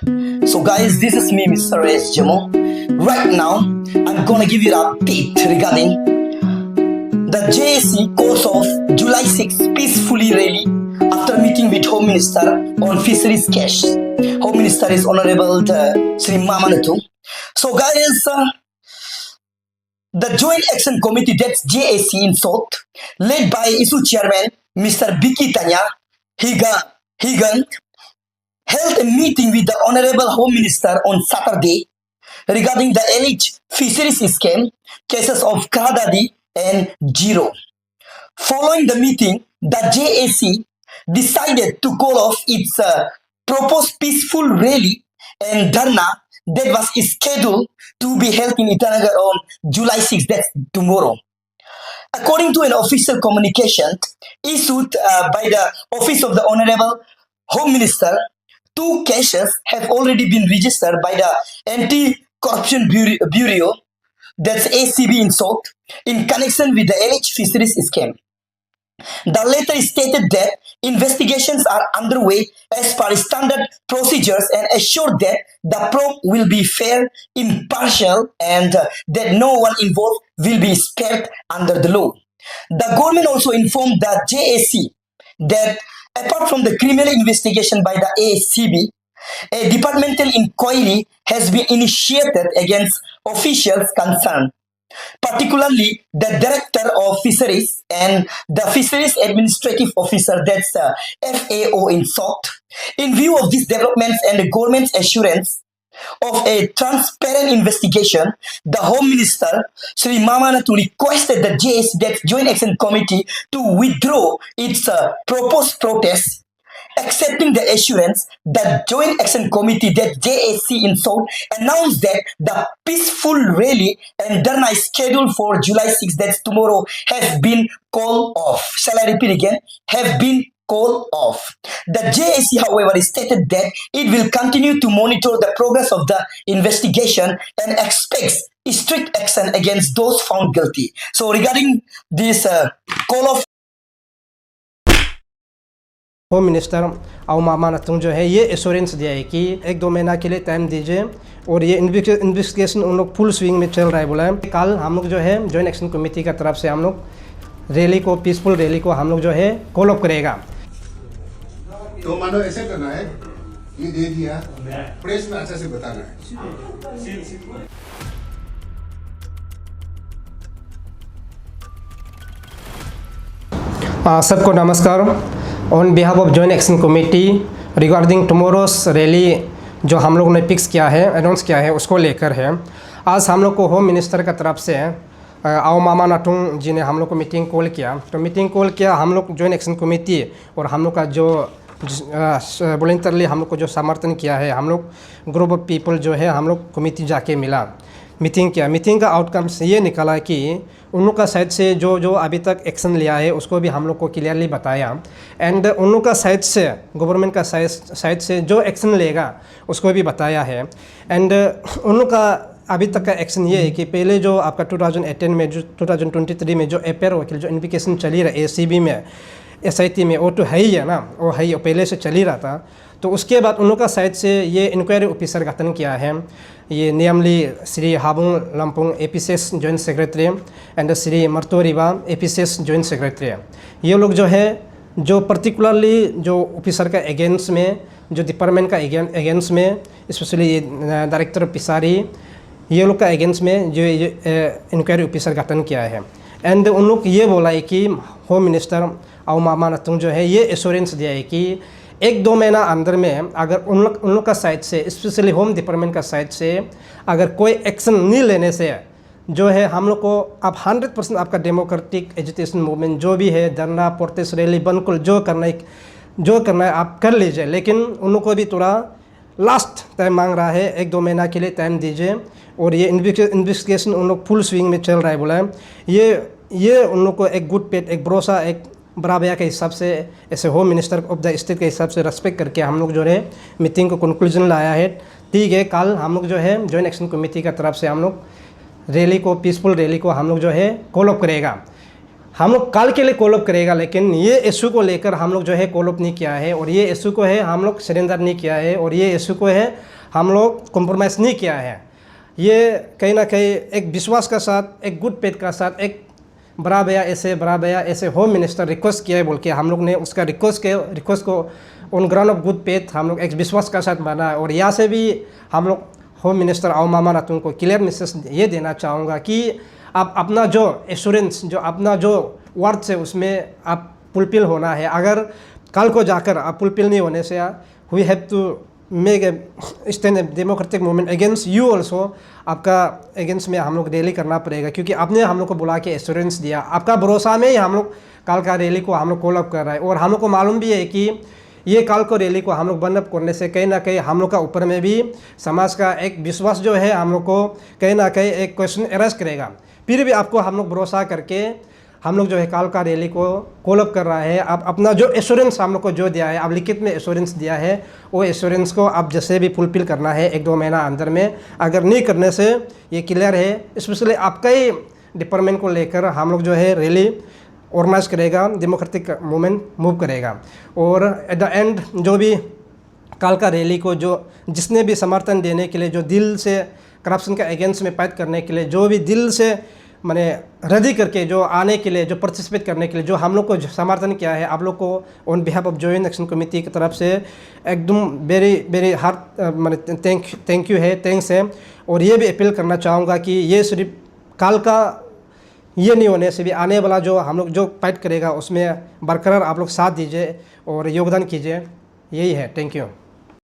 So guys, this is me, Mr. S. Jamo. Right now, I'm gonna give you an update regarding the JAC course of July 6 peacefully rally after meeting with Home Minister on Fisheries Cash. Home Minister is Honorable Sri Mamanatu. So guys, the Joint Action Committee, that's JAC in South, led by ISU Chairman Mr. Biki Tanya Higan, held a meeting with the Honorable Home Minister on Saturday regarding the alleged fisheries scam cases of Kradadi and Jiro. Following the meeting, the JAC decided to call off its proposed peaceful rally and dharna that was scheduled to be held in Itanagar on July 6, that's tomorrow. According to an official communication issued by the Office of the Honorable Home Minister, 2 cases have already been registered by the Anti-Corruption Bureau, that's ACB in South, in connection with the alleged fisheries scam. The letter stated that investigations are underway as per standard procedures and assured that the probe will be fair, impartial, and that no one involved will be spared under the law. The government also informed the JAC that apart from the criminal investigation by the ACB, a departmental inquiry has been initiated against officials concerned, particularly the Director of Fisheries and the Fisheries Administrative Officer, that's FAO in South. In view of these developments and the government's assurance of a transparent investigation, the Home Minister, Sri Mamanatu, requested the JAC, that Joint Action Committee, to withdraw its proposed protest. Accepting the assurance, the Joint Action Committee, that JAC in South, announced that the peaceful rally and dharna scheduled for July 6, that's tomorrow, has been called off. Shall I repeat again? Have been called off. The JAC, however, stated that it will continue to monitor the progress of the investigation and expects strict action against those found guilty. So regarding this call off, home minister आओ मामा नतुंग जो है ये assurance दिया है कि 1-2 महीना के लिए टाइम दीजिए और ये इन्वेस्टिगेशन उन लोग फुल स्विंग में चल रहा है बोला है। कल हम लोग जो है जॉइंट एक्शन कमेटी का तरफ से हम लोग रैली को, पीसफुल रैली को हम लोग जो है कॉल अप करेगा। तो मानो ऐसे करना है, ये दे दिया, प्रेस में अच्छे से बताना है। सबको नमस्कार। On behalf of joint action committee regarding tomorrow's rally जो हम लोग ने फिक्स किया है, अनाउंस किया है, उसको लेकर है। आज हम लोग को होम मिनिस्टर का तरफ से आओ मामा नाटुंग जी ने हम लोग को मीटिंग कॉल किया। तो मीटिंग कॉल किया हम लोग जॉइंट एक्शन कमेटी और हम लोग का जो वॉलंटियरली हम लोग को जो समर्थन किया है, हम लोग ग्रुप ऑफ पीपल जो है हम लोग कमेटी जाके मिला, मीटिंग किया। मीटिंग का आउटकम्स ये निकला कि उन लोग का साइड से जो अभी तक एक्शन लिया है उसको भी हम लोग को क्लियरली बताया एंड उन लोग का साइड से, गवर्नमेंट का साइड से जो एक्शन लेगा उसको भी बताया है। एंड उन लोग का अभी तक का एक्शन ये है कि पहले जो आपका 2018 में, जो 2023 में जो एपेयर वकील जो इन्वेस्टिगेशन चली रहा है ACB में, SIT में, वो तो है ही है ना, वो है ही, पहले से चल ही रहा था। तो उसके बाद उन लोग का साइड से ये इंक्वायरी ऑफिसर गठन किया है, ये namely Shri Habung Lampung APCS joint secretary and Shri Martoriva APCS joint secretary. ये लोग जो है जो पर्टिकुलरली जो ऑफिसर का अगेंस्ट में, जो डिपार्टमेंट का अगेंस्ट में, स्पेशली ये डायरेक्टर पिसारी, ये लोग का अगेंस्ट में जो इंक्वायरी ऑफिसर गठन किया है। एंड उन लोग ये बोला है कि होम मिनिस्टर आओ मामा नतुंग जो है ये एश्योरेंस दिया है कि 1-2 महीना अंदर में अगर उन लोग का साइड से, स्पेशली होम डिपार्टमेंट का साइड से अगर कोई एक्शन नहीं लेने से जो है हम लोग को अब 100% आपका डेमोक्रेटिक एजुटेशन मूवमेंट जो भी है, धरना, प्रोटेस्ट, रैली, बिल्कुल जो करना है आप कर लीजिए। लेकिन उन लोग को भी थोड़ा लास्ट टाइम मांग रहा है, 1-2 महीना के लिए टाइम दीजिए और ये इन्वेस्टिगेशन उन लोग फुल स्विंग में चल रहा है बोला है। ये उन लोग को एक गुड पेट, एक भरोसा, एक बड़ा भैया के हिसाब से, ऐसे home minister of the state के हिसाब से रेस्पेक्ट करके हम लोग जो है मीटिंग को कंक्लूजन लाया है। ठीक है, कल हम लोग जो है जॉइंट एक्शन कमेटी का तरफ से हम लोग रैली को, पीसफुल रैली को हम लोग जो है कॉल अप करेगा। हम लोग कल के लिए कॉल अप करेगा, लेकिन ये इशू को लेकर हम लोग जो है कॉल अप नहीं किया है, और ये इशू को है हम लोग सरेंडर नहीं किया है, और ये इशू को है हम लोग कॉम्प्रोमाइज़ नहीं किया है। ये कहीं ना कहीं एक विश्वास का साथ, एक गुड फेथ का साथ, एक बड़ा भैया ऐसे होम मिनिस्टर रिक्वेस्ट किया है बोल के हम लोग ने उसका रिक्वेस्ट को on ground of good faith हम लोग एक विश्वास का साथ माना है। और यहाँ से भी हम लोग होम मिनिस्टर आओ मामा नातून को क्लियर मैसेज ये देना चाहूँगा कि आप अपना जो एश्योरेंस, जो अपना जो वर्ड्स है उसमें आप फुलफिल होना है। अगर कल को जाकर आप फुलफिल नहीं होने से we have to make a stand democratic movement against you also. आपका अगेंस्ट में हम लोग रैली करना पड़ेगा, क्योंकि आपने हम लोग को बुला के एश्योरेंस दिया, आपका भरोसा में ही हम लोग कल का रैली को हम लोग कॉल अप कर रहा है। और हम लोग को मालूम भी है कि ये कल को रैली को हम लोग बंद अप करने से कहीं ना कहीं हम लोग का ऊपर में भी समाज का एक विश्वास जो है हम लोग को कहीं ना कहीं एक क्वेश्चन एराइज करेगा। फिर भी आपको हम लोग भरोसा करके हम लोग जो है कल का रैली को कॉल अप कर रहा है। आप अपना जो एश्योरेंस हम लोग को जो दिया है, आप लिखित में एश्योरेंस दिया है, वो एश्योरेंस को आप जैसे भी फुलफिल करना है 1-2 महीना अंदर में। अगर नहीं करने से ये क्लियर है, स्पेशली आपका ही डिपार्टमेंट को लेकर हम लोग जो है रैली ऑर्गेनाइज करेगा, डेमोक्रेटिक मूवमेंट मूव करेगा। और एट द एंड जो भी कल का रैली को जो जिसने भी समर्थन देने के लिए, जो दिल से करप्शन के अगेंस्ट में फाइट करने के लिए, जो भी दिल से मैंने रेडी करके जो आने के लिए, जो पार्टिसिपेट करने के लिए जो हम लोग को समर्थन किया है, आप लोग को on behalf of joint action committee की तरफ से एकदम वेरी वेरी हार्ट मैंने थैंक यू है, थैंक्स है। और ये भी अपील करना चाहूँगा कि ये सिर्फ कल का ये नहीं होने से भी आने वाला जो हम लोग जो फाइट करेगा उसमें बरकरार आप लोग साथ दीजिए और योगदान कीजिए। यही है। Thank you.